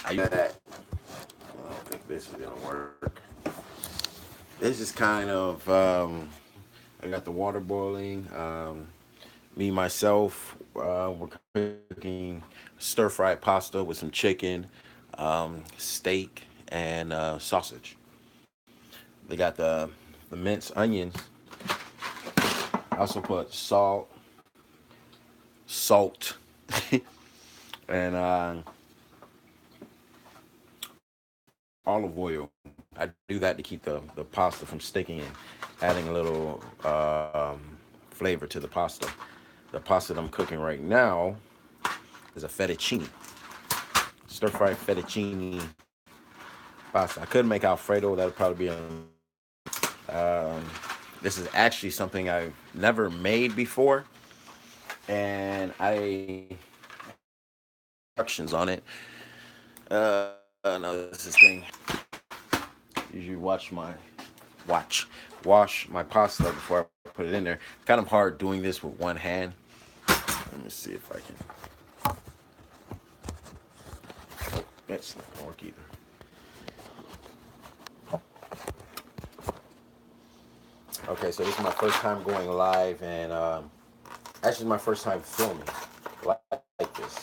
I use that. I don't think this is gonna work. This is kind of I got the water boiling. Me myself, we're cooking stir fried pasta with some chicken, steak, and sausage. They got the minced onions. I also put salt, and olive oil. I do that to keep the pasta from sticking and adding a little flavor to the pasta. The pasta that I'm cooking right now is a fettuccine, stir fried fettuccine pasta. I could make Alfredo. That would probably be on. This is actually something I've never made before, and I instructions on it. No, this is thing. Usually watch wash my pasta before I put it in there. Kind of hard doing this with one hand. Let me see if I can. That's not gonna work either. Okay, so this is my first time going live, and actually my first time filming like this.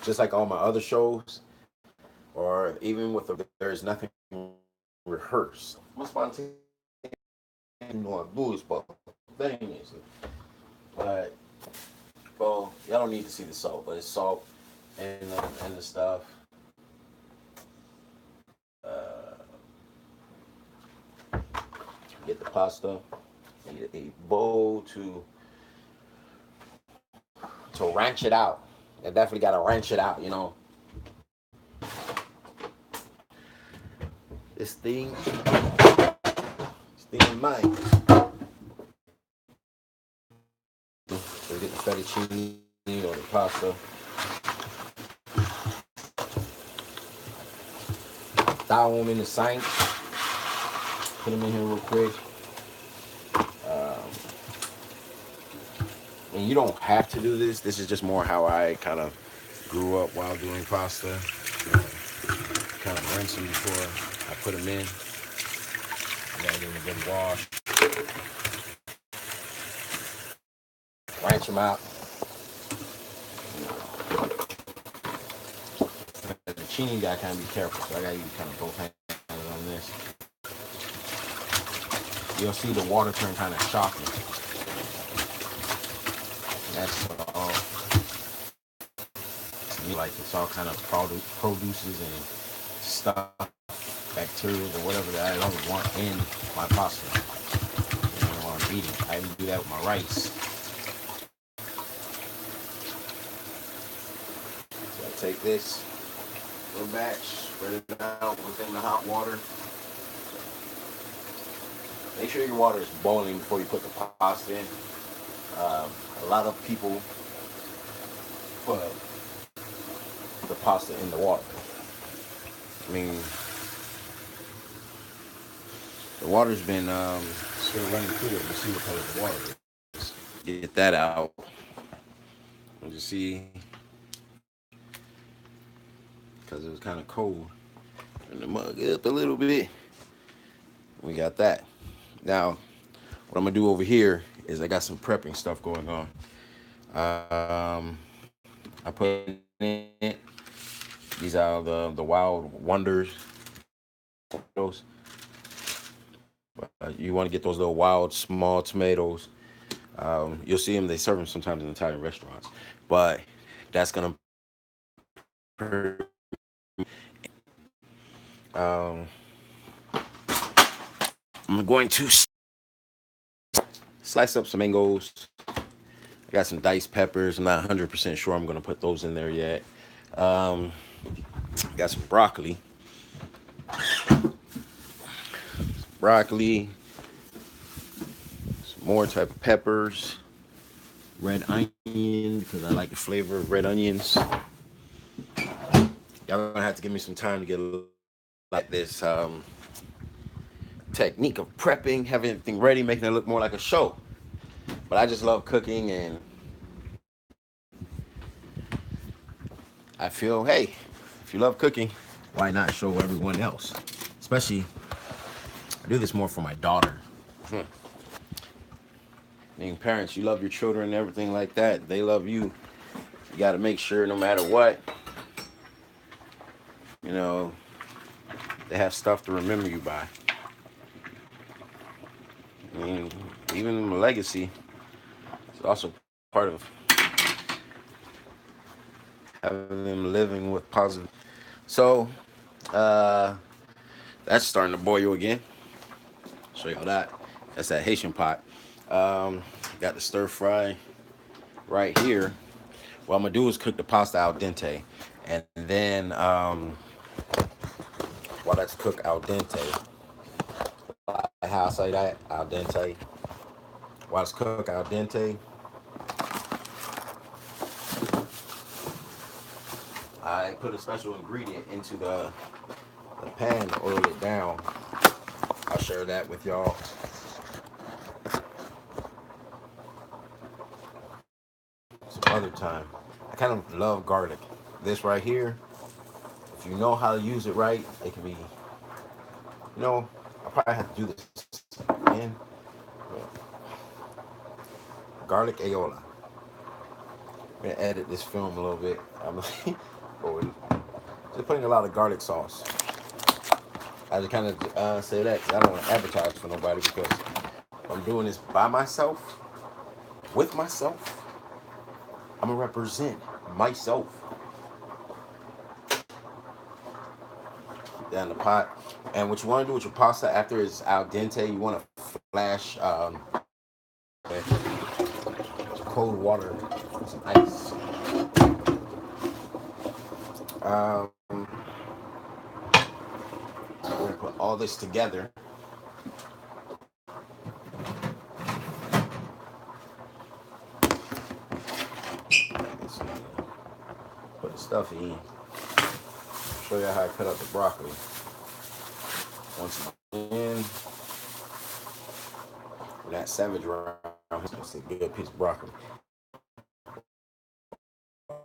Just like all my other shows, or even with there's nothing rehearsed. I'm spontaneous, booze, but thing is, but well, y'all don't need to see the salt, but it's salt and the stuff. Uh, get the pasta. Need a bowl to ranch it out. I definitely gotta ranch it out, you know. This thing is mine. So get the fettuccine or the pasta. Throw them in the sink. Put them in here real quick. And you don't have to do this. This is just more how I kind of grew up while doing pasta. Kind of rinse them before I put them in. I gotta give them a good wash. Ranch them out. The chini, you gotta kind of be careful, so I gotta use kind of both hands on this. You'll see the water turn kind of choppy. That's all. Like it's all kind of produces and stuff, bacteria or whatever that I don't want in my pasta. You know, while I'm eating, I even do that with my rice. So I take this little batch, spread it out within the hot water. Make sure your water is boiling before you put the pasta in. A lot of people put the pasta in the water. I mean, the water's been still running through it. You see what color the water is. Get that out. And you see, because it was kind of cold. Turn the mug up a little bit. We got that. Now, what I'm gonna do over here is I got some prepping stuff going on. I put in it. These are the Wild Wonders. Those. You want to get those little wild small tomatoes. You'll see them. They serve them sometimes in Italian restaurants. But that's gonna. Um, I'm going to slice up some mangoes. I got some diced peppers. I'm not 100% sure I'm going to put those in there yet. Got some broccoli, some more type of peppers, red onion because I like the flavor of red onions. Y'all gonna have to give me some time to get like this technique of prepping, having everything ready, making it look more like a show. But I just love cooking, and I feel, hey, if you love cooking, why not show everyone else? Especially, I do this more for my daughter. I mean, parents, you love your children and everything like that. They love you. You got to make sure, no matter what, you know, they have stuff to remember you by. I mean, even the legacy is also part of having them living with positive. So, uh, that's starting to boil again. Show y'all that. That's that Haitian pot. Got the stir fry right here. What I'm gonna do is cook the pasta al dente, and then while that's cooked al dente, how I say that al dente. While it's cooked al dente, I put a special ingredient into the pan to oil it down. I'll share that with y'all some other time. I kind of love garlic. This right here, if you know how to use it right, it can be, I'll probably have to do this again. Garlic ayola. I'm gonna edit this film a little bit. I'm just putting a lot of garlic sauce. I just kind of say that because I don't want to advertise for nobody, because I'm doing this by myself, with myself. I'm gonna represent myself. Down the pot. And what you want to do with your pasta after it's al dente, you want to flash cold water with some ice. We're gonna put all this together. Put the stuff in. Show you how I cut up the broccoli. Once again, with that savage round, it's a good piece of broccoli.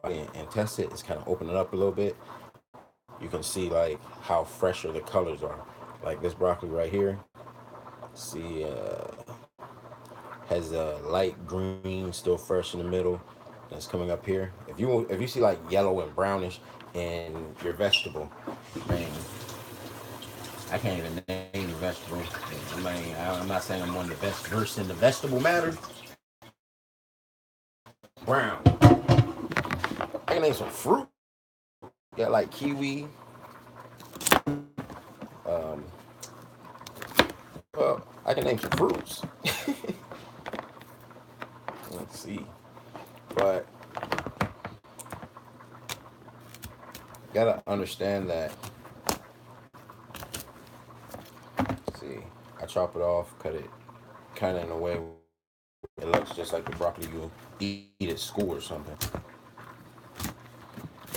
And test it. It's kind of open it up a little bit. You can see like how fresher the colors are. Like this broccoli right here. See, has a light green, still fresh in the middle. That's coming up here. If you see like yellow and brownish in your vegetable, man, I can't even name the vegetable. I mean, I'm not saying I'm one of the best versed in the vegetable matter. Brown. I can name some fruit. Got like kiwi. Well, I can name some fruits. Let's see. But gotta understand that. Let's see, I chop it off, cut it kind of in a way it looks just like the broccoli you eat at school or something.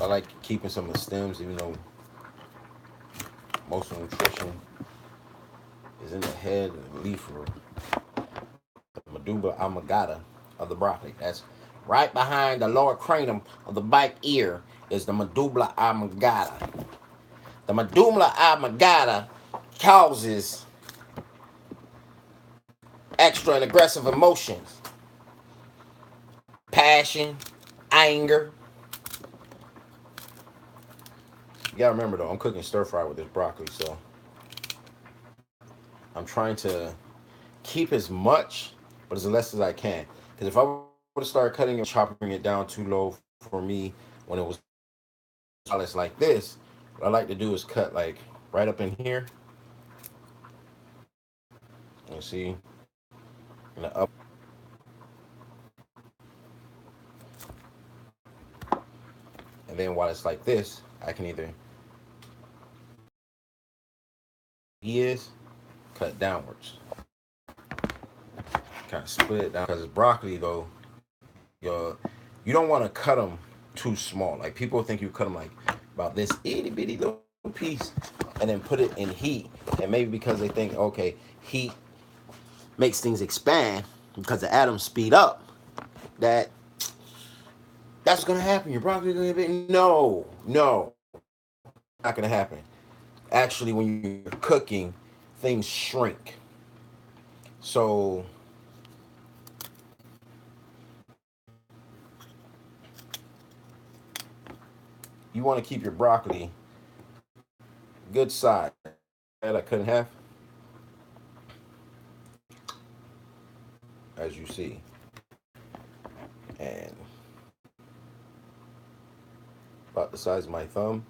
I like keeping some of the stems, even though most of the nutrition is in the head and the leaf, or the medulla oblongata of the broccoli. That's right behind the lower cranium of the back ear is the medulla oblongata. The medulla oblongata causes extra and aggressive emotions, passion, anger. You gotta remember though, I'm cooking stir fry with this broccoli, so I'm trying to keep as much, but as less as I can. Because if I were to start cutting and chopping it down too low for me when it was like this, what I like to do is cut like right up in here. You see, in the up. And then while it's like this, I can either cut downwards. Kind of split it down. Because it's broccoli though, you don't want to cut them too small. Like people think you cut them like about this itty bitty little piece and then put it in heat. And maybe because they think, okay, heat makes things expand because the atoms speed up, that's that's gonna happen. Your broccoli gonna be no, no, not gonna happen. Actually, when you're cooking, things shrink. So you want to keep your broccoli good size. That I couldn't have, as you see, and about the size of my thumb.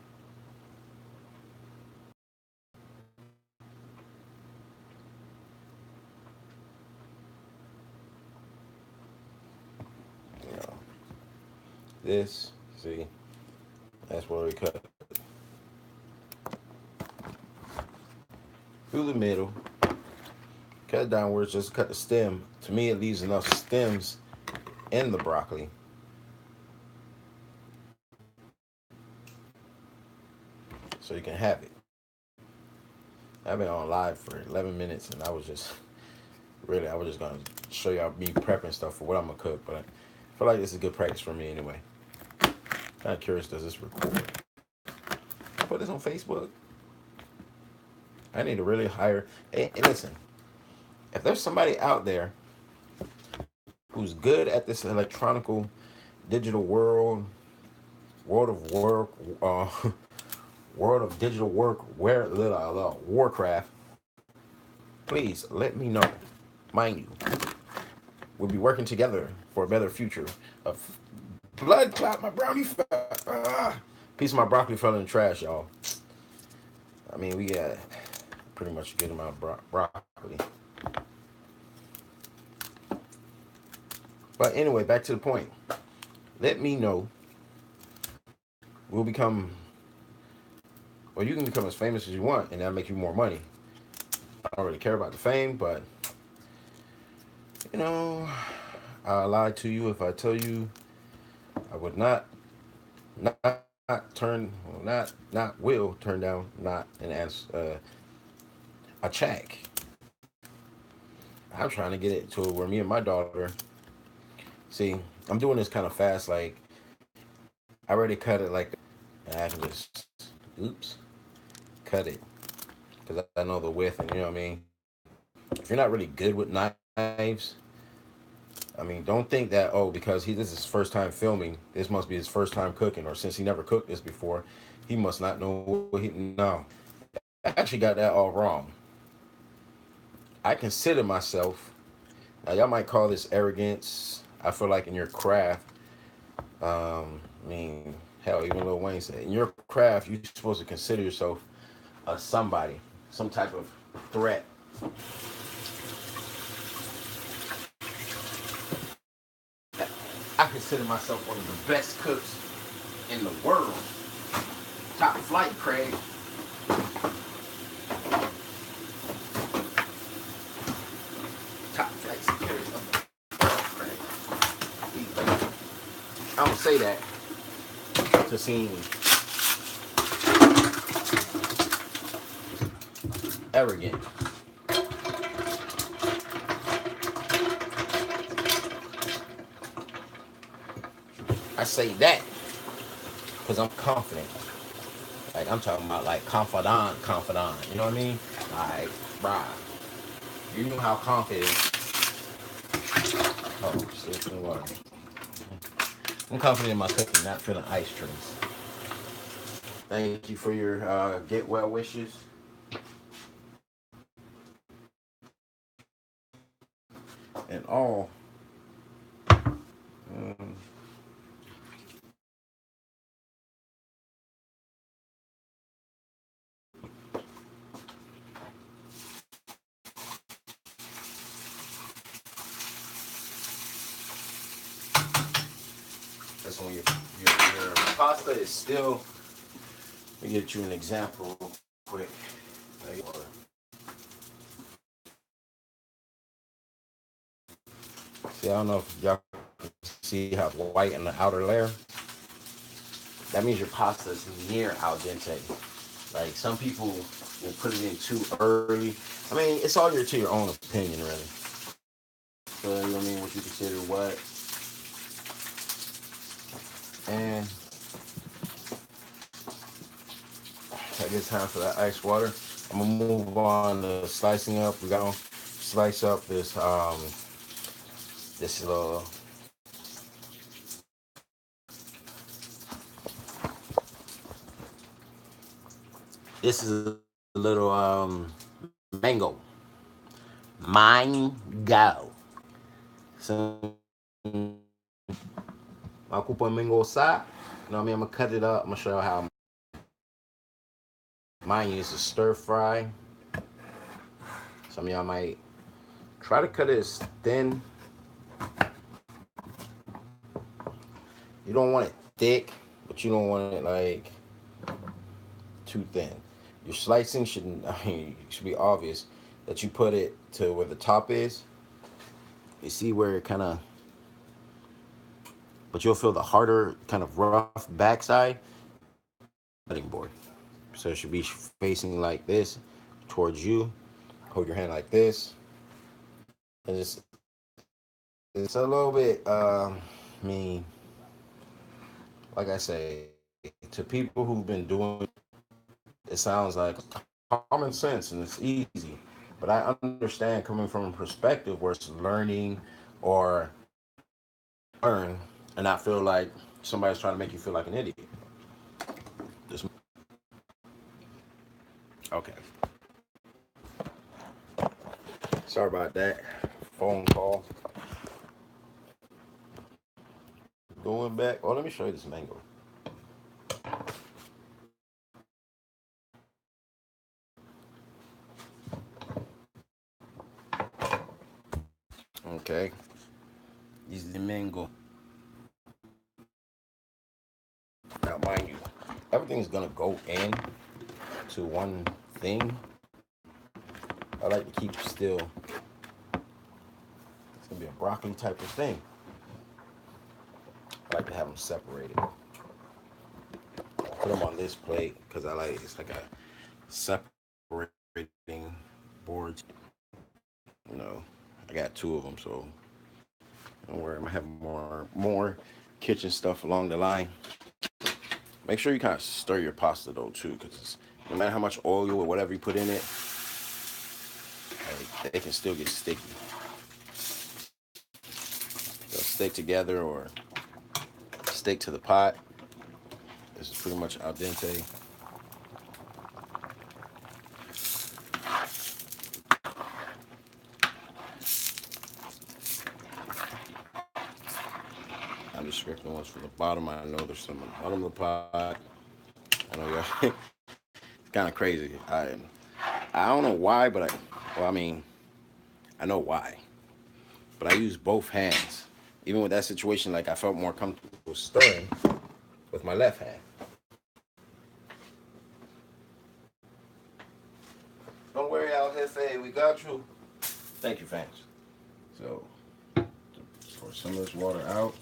You know, this, see, that's where we cut through the middle. Cut it downwards, just cut the stem. To me, it leaves enough stems in the broccoli. So you can have it. I've been on live for 11 minutes and I was just going to show y'all me prepping stuff for what I'm going to cook. But I feel like this is good practice for me anyway. Kind of curious, does this record? I put this on Facebook. I need to really hire. Hey, listen, if there's somebody out there who's good at this electronical digital world of work, world of digital work, Warcraft, please let me know. Mind you, we'll be working together for a better future. Of blood clot, my brownie fell. Piece of my broccoli fell in the trash, y'all. I mean, we got pretty much a good amount of broccoli. But anyway, back to the point. Let me know. We'll become, well, you can become as famous as you want, and that'll make you more money. I don't really care about the fame, but, you know, I'll lie to you if I tell you I would not turn down not an answer, a check. I'm trying to get it to where me and my daughter, see, I'm doing this kind of fast, like, I already cut it like, and I can just, cut it, because I know the width, and you know what I mean? If you're not really good with knives, I mean, don't think that, oh, because this is his first time filming, this must be his first time cooking, or since he never cooked this before, he must not know what no. I actually got that all wrong. I consider myself, now y'all might call this arrogance. I feel like in your craft, I mean, hell, even Lil Wayne said, in your craft, you're supposed to consider yourself somebody, some type of threat. I consider myself one of the best cooks in the world. Top flight, Craig. Top flight security of the world, Craig. I don't say that to seem arrogant. I say that because I'm confident. Like, I'm talking about like confidant. You know what I mean? Like, bruh, you know how confident. Oh, shit, water. I'm confident in my cooking, not feeling ice trees. Thank you for your get well wishes. And all. That's when your pasta is still. Let me get you an example real quick. See, I don't know if y'all can see how white in the outer layer. That means your pasta is near al dente. Like, some people will put it in too early. I mean, it's all to your own opinion, really. So, you know what I mean? What you consider what? And I get time for that ice water. I'm gonna move on to slicing up. We gotta slice up this little this is a little mango. Mango. So I'll cook mango side. You know what I mean? I'm gonna cut it up. I'm gonna show you how mine is a stir fry. Some of y'all might try to cut it as thin. You don't want it thick, but you don't want it like too thin. Your slicing should, I mean, it should be obvious that you put it to where the top is. You see where it kind of, but you'll feel the harder, kind of rough backside cutting board. So it should be facing like this towards you. Hold your hand like this, and it's a little bit. I mean, like I say, to people who've been doing, it sounds like common sense and it's easy. But I understand coming from a perspective where it's learning or learn and not feel like somebody's trying to make you feel like an idiot. Just, okay. Sorry about that. Phone call. Going back. Oh, let me show you this mango. Okay. This is the mango. Now, mind you, everything's gonna go in to one thing. I like to keep still. It's gonna be a broccoli type of thing. I like to have them separated. Put them on this plate because I like it's like a separating board. You know, I got two of them, so don't worry. I'm gonna have more kitchen stuff along the line. Make sure you kind of stir your pasta though too, because no matter how much oil or whatever you put in it, like, they can still get sticky. They'll stick together or stick to the pot. This is pretty much al dente. I'm just scraping the ones from the bottom. I know there's some on the bottom of the pot. I know y'all. It's kind of crazy. I don't know why, but well, I mean, I know why, but I use both hands. Even with that situation, like I felt more comfortable stirring with my left hand. Don't worry, Al Jefe, we got you. Thank you, fans. So, pour some of this water out.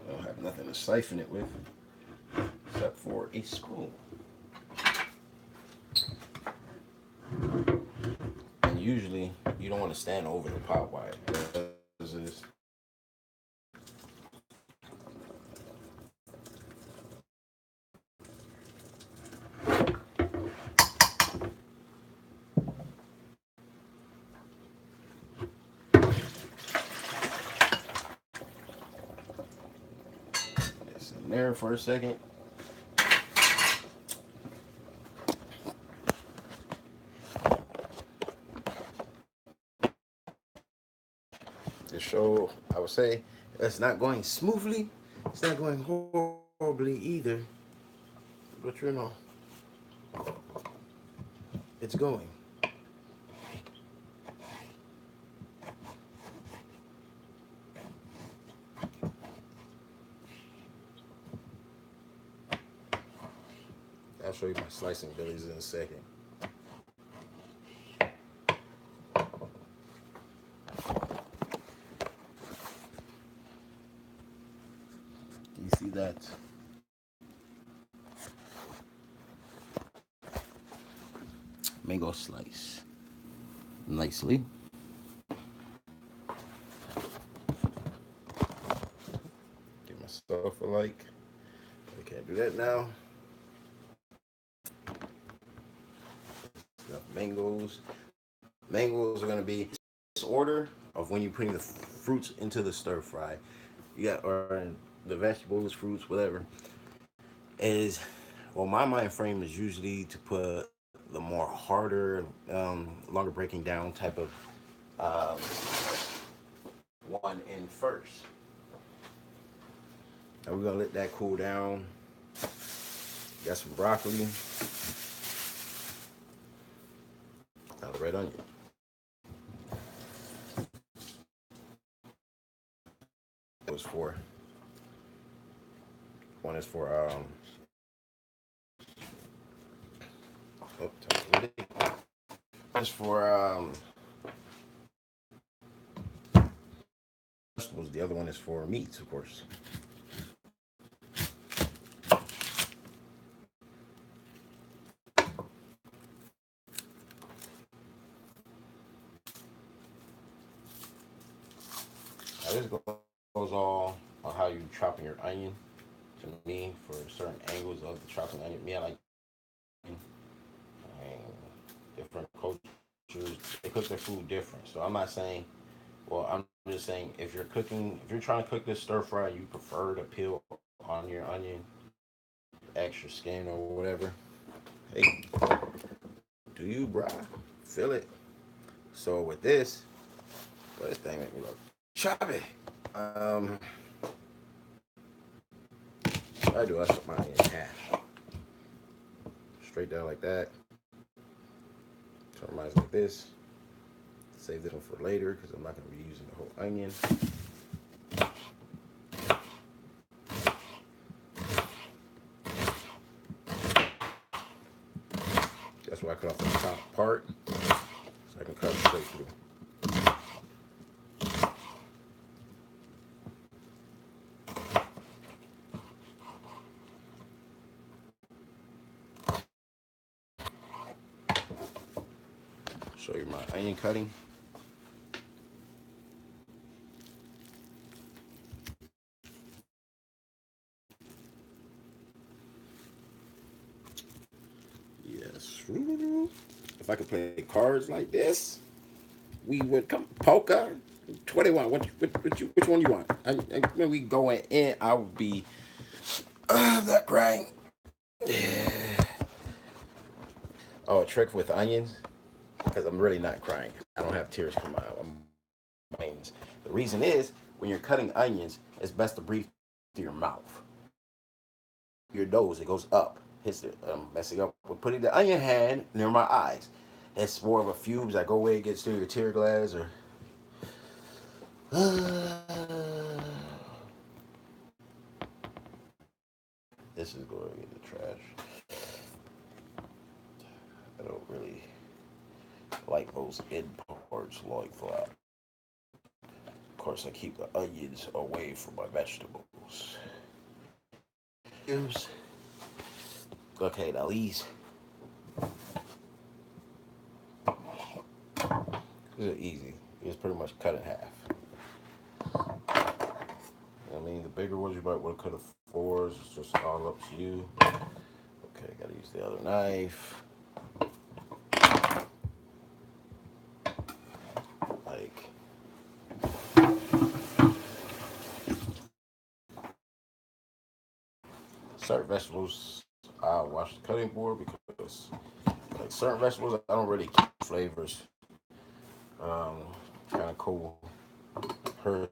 I don't have nothing to siphon it with except for a spoon. And usually, you don't want to stand over the pot while it does this. It's in there for a second. The show, I would say, it's not going smoothly. It's not going horribly either. But you know, it's going. I'll show you my slicing abilities in a second. Do you see that? Mango slice nicely. myself alike. I can't do that now. Enough mangoes. Mangoes are gonna be this order of when you're putting the fruits into the stir fry. You got or the vegetables, fruits, whatever. Is well, my mind frame is usually to put the more harder, longer breaking down type of um, one in first. And we're gonna let that cool down. Got some broccoli, now the red onion. It was for one is for oh, one is for vegetables. The other one is for meats, of course. Now this goes all on how you chopping your onion. To me, for certain angles of the chopping onion, me I like different cultures. They cook their food different. So I'm not saying. Well, I'm just saying if you're cooking, if you're trying to cook this stir fry, you prefer to peel on your onion, extra skin or whatever. Hey, do you, bruh? Feel it. So with this, well, this thing make me look choppy. Um, I do. I cut mine in half, straight down like that. Turn mine like this. Save this one for later because I'm not going to be using the whole onion. That's why I cut off the top part so I can cut it straight through. Show you my onion cutting. Yes. If I could play cards like this, we would come poker. 21. Which one you want? When we go in, I would be that crying. Yeah. Oh, a trick with onions? Because I'm really not crying. I don't have tears come out. The reason is when you're cutting onions, it's best to breathe through your mouth. Your nose, it goes up. Hits the messing up. We're putting the onion hand near my eyes. It's more of a fumes that go away, it gets through your tear glands or this is going in the trash. I don't really like those end parts like that. Of course, I keep the onions away from my vegetables. Okay, now these. These are easy. You just pretty much cut in half. I mean, the bigger ones you might want to cut in fours. It's just all up to you. Okay, gotta use the other knife. Like. Certain vegetables, I wash the cutting board because, like certain vegetables, I don't really keep flavors. Kind of cool. Her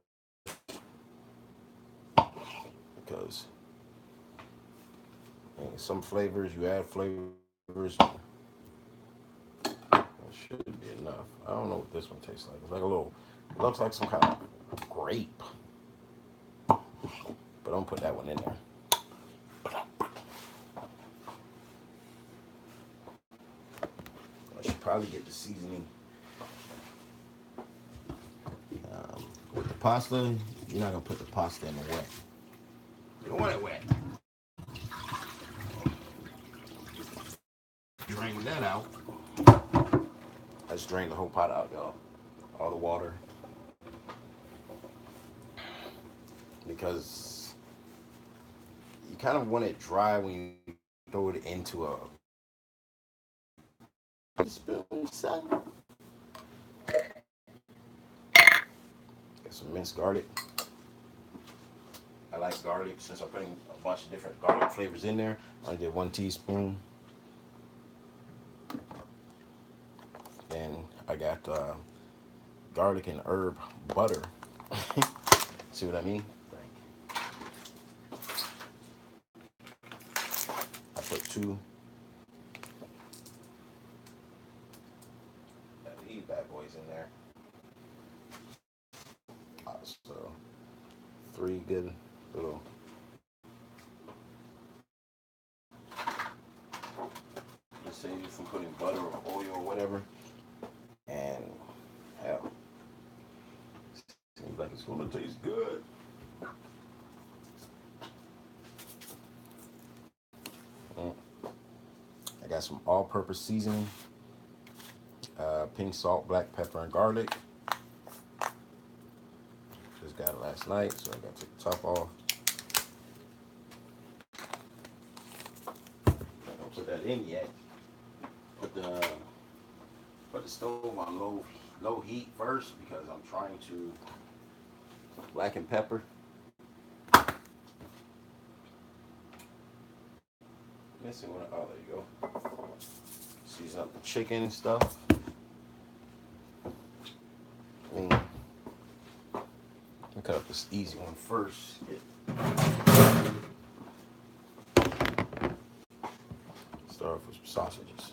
because some flavors you add flavors. It should be enough. I don't know what this one tastes like. It's like a little. It looks like some kind of grape, but don't put that one in there. I should probably get the seasoning. With the pasta, you're not gonna put the pasta in the wet. You don't want it wet. Drain that out. Let's drain the whole pot out, y'all. All the water. Because You kind of want it dry when you throw it into a spoon, son. Got some minced garlic. I like garlic since I'm putting a bunch of different garlic flavors in there. I did 1 teaspoon. And I got garlic and herb butter. See what I mean? I put 2 of these bad boys in there. So 3 good little. Just save you from putting butter or oil or whatever. And hell, seems like it's gonna taste good. I got some all-purpose seasoning, pink salt, black pepper, and garlic. Just got it last night, so I got to take the top off. I don't put that in yet. Put the stove on low heat first because I'm trying to blacken pepper. Missing one. Oh, there you go. Season up the chicken and stuff. I'll cut up this easy one first. Start off with some sausages.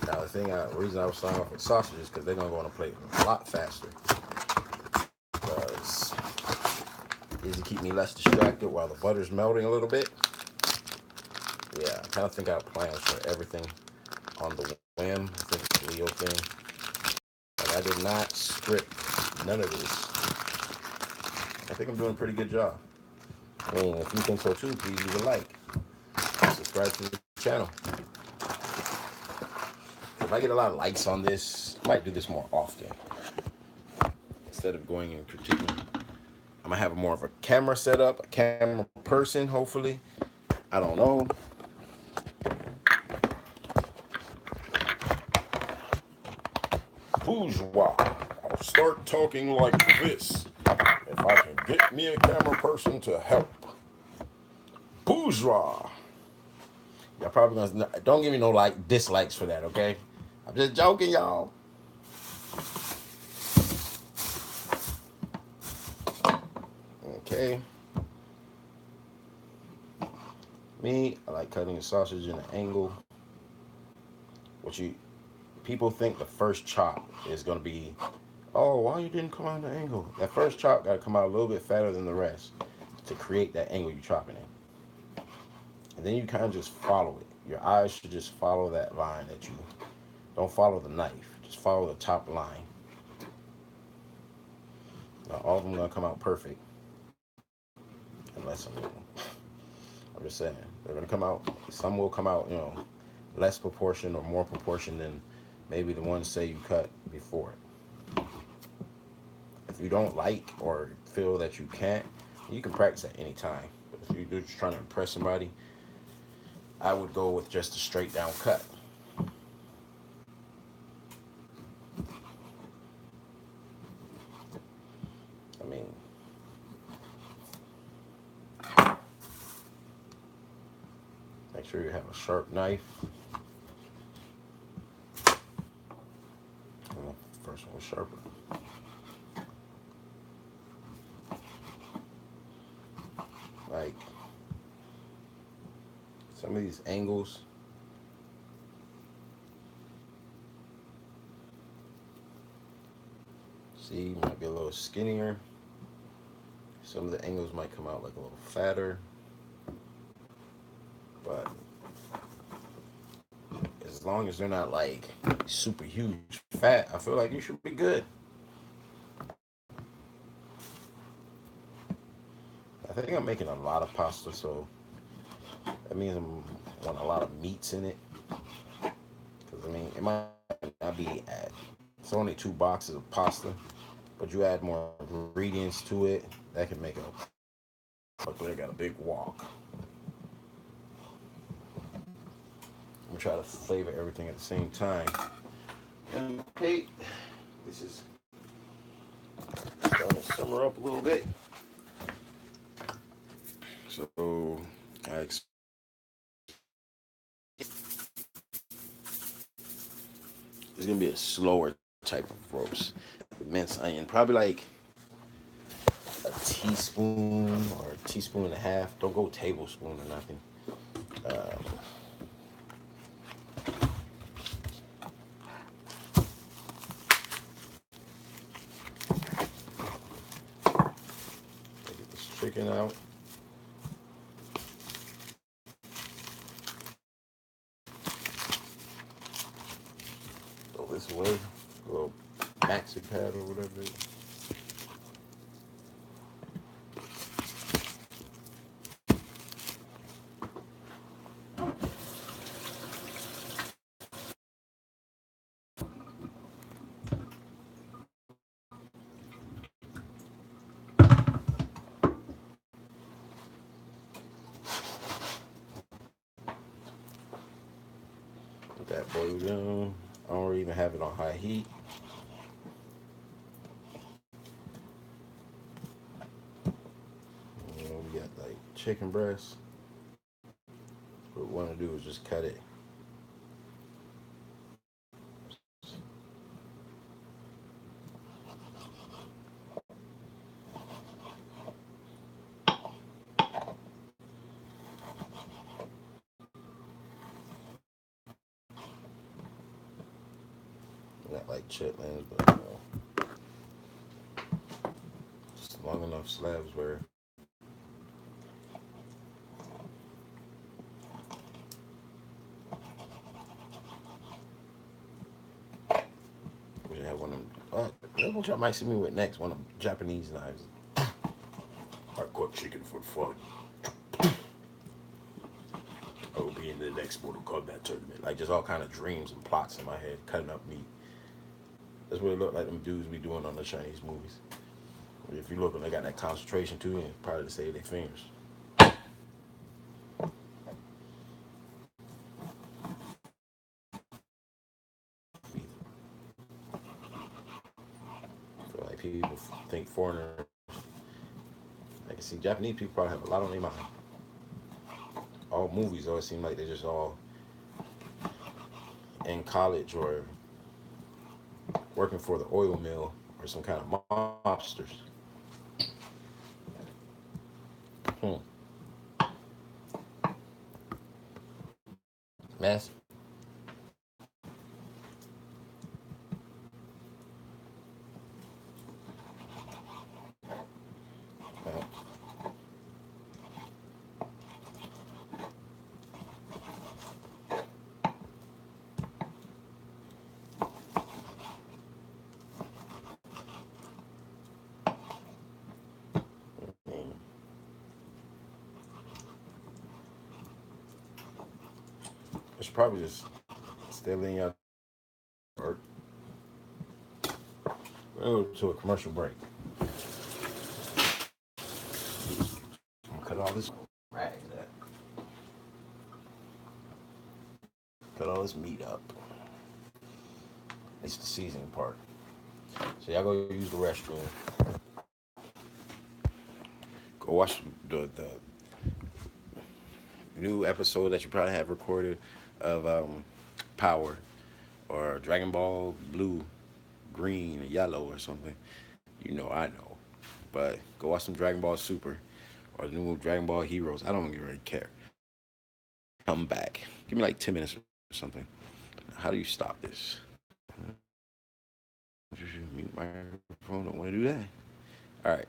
Now the reason I was starting off with sausages because they're gonna go on a plate a lot faster. Because easy to keep me less distracted while the butter's melting a little bit. Yeah, I kind of think I have plans for everything on the whim. I think it's a Leo thing. Like I did not script none of this. I think I'm doing a pretty good job. I mean, if you think so too, please leave a like. Subscribe to the channel. If I get a lot of likes on this, I might do this more often. Instead of going and critiquing, I'm gonna have more of a camera setup, a camera person, hopefully. I don't know. Bourgeois. I'll start talking like this if I can get me a camera person to help. Bourgeois. Y'all probably gonna don't give me no dislikes for that, okay? I'm just joking, y'all. Okay. Me, I like cutting the sausage in an angle. People think the first chop is gonna be, oh, why you didn't come out an angle? That first chop gotta come out a little bit fatter than the rest to create that angle you're chopping in. And then you kind of just follow it. Your eyes should just follow that line that you don't follow the knife. Just follow the top line. Now all of them gonna come out perfect. Unless I'm just saying. They're gonna come out, some will come out, less proportion or more proportion than maybe the ones say you cut before it. If you don't like or feel that you can't, you can practice at any time. But if you're just trying to impress somebody, I would go with just a straight down cut. I mean, make sure you have a sharp knife. First one was sharper. Like some of these angles, see, might be a little skinnier. Some of the angles might come out like a little fatter. But as long as they're not like super huge fat, I feel like you should be good. I think I'm making a lot of pasta, so that means I want a lot of meats in it. Because, I mean, it might not be it's only 2 boxes of pasta, but you add more ingredients to it, that can make a Luckily, I got a big wok. I'm gonna try to flavor everything at the same time. And okay, this is starting to simmer up a little bit. So I it's gonna be a slower type of roast. The minced onion, probably like a teaspoon or a teaspoon and a half. Don't go tablespoon or nothing. Um, get this chicken out. Throw this away. A little maxi pad or whatever it is. Let that boil down. I don't even have it on high heat. We got like chicken breast. What we want to do is just cut it. Not like chitlins, but just long enough slabs where we should have one of them. That's what y'all might see me with next. One of them Japanese knives. I cook chicken for fun. I will be in the next Mortal Kombat tournament. Like just all kind of dreams and plots in my head, cutting up meat. That's what it look like them dudes be doing on the Chinese movies. If you look, when they got that concentration too, and probably to save their fingers. So like people think foreigners. I can see Japanese people probably have a lot on their mind. All movies always seem like they're just all in college or working for the oil mill or some kind of mobsters. Hmm. Mess. It's probably just still in your or go to a commercial break. I'm gonna cut all this rags that. Cut all this meat up. It's the seasoning part. So y'all go use the restroom. Go watch the new episode that you probably have recorded of Power or Dragon Ball Blue, Green, or Yellow or something. You know I know. But go watch some Dragon Ball Super or the new Dragon Ball Heroes. I don't really care. Come back. Give me like 10 minutes or something. How do you stop this? Mute my microphone. Don't want to do that. All right.